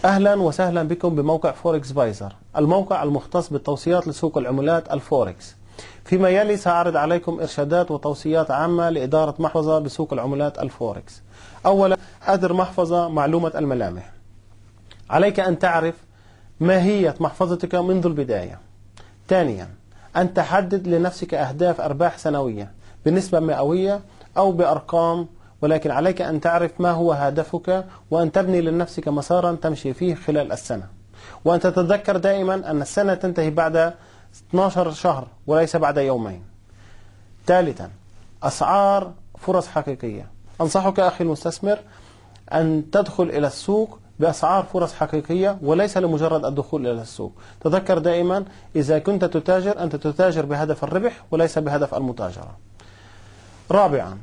أهلا وسهلا بكم بموقع فوركس بايزر، الموقع المختص بالتوصيات لسوق العملات الفوركس. فيما يلي سأعرض عليكم إرشادات وتوصيات عامة لإدارة محفظة بسوق العملات الفوركس. أولا، أدر محفظة معلومة الملامح. عليك أن تعرف ماهية محفظتك منذ البداية. ثانيا، أن تحدد لنفسك أهداف أرباح سنوية بنسبة مئوية أو بأرقام، ولكن عليك أن تعرف ما هو هدفك وأن تبني لنفسك مسارا تمشي فيه خلال السنة، وأن تتذكر دائما أن السنة تنتهي بعد 12 شهر وليس بعد يومين. ثالثا، أسعار فرص حقيقية. أنصحك أخي المستثمر أن تدخل إلى السوق بأسعار فرص حقيقية وليس لمجرد الدخول إلى السوق. تذكر دائما إذا كنت تتاجر أنت تتاجر بهدف الربح وليس بهدف المتاجرة. رابعا،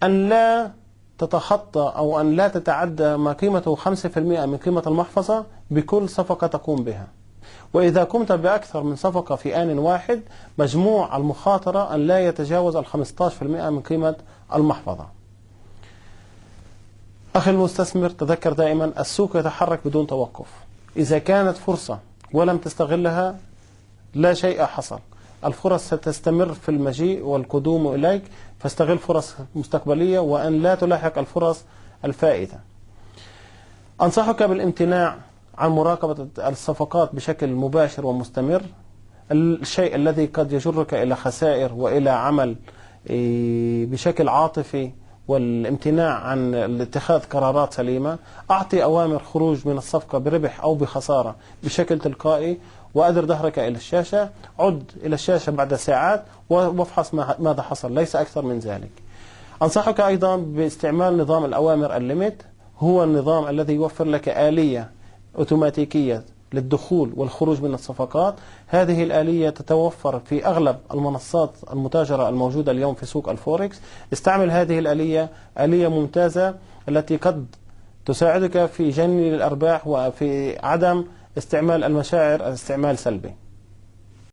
أن لا تتخطى أو أن لا تتعدى ما قيمته 5% من قيمة المحفظة بكل صفقة تقوم بها. وإذا قمت بأكثر من صفقة في آن واحد، مجموع المخاطرة أن لا يتجاوز 15% من قيمة المحفظة. أخي المستثمر، تذكر دائما السوق يتحرك بدون توقف. إذا كانت فرصة ولم تستغلها لا شيء حصل. الفرص ستستمر في المجيء والقدوم إليك، فاستغل فرص مستقبلية وأن لا تلاحق الفرص الفائتة. أنصحك بالامتناع عن مراقبة الصفقات بشكل مباشر ومستمر، الشيء الذي قد يجرك إلى خسائر وإلى عمل بشكل عاطفي، والامتناع عن اتخاذ قرارات سليمة. أعطي أوامر خروج من الصفقة بربح أو بخسارة بشكل تلقائي، وأدر ظهرك إلى الشاشة. عد إلى الشاشة بعد ساعات وافحص ماذا حصل، ليس أكثر من ذلك. أنصحك أيضا باستعمال نظام الأوامر الليميت. هو النظام الذي يوفر لك آلية أوتوماتيكية للدخول والخروج من الصفقات. هذه الآلية تتوفر في أغلب المنصات المتاجرة الموجودة اليوم في سوق الفوركس. استعمل هذه الآلية، آلية ممتازة التي قد تساعدك في جني الأرباح وفي عدم استعمال المشاعر استعمال سلبي.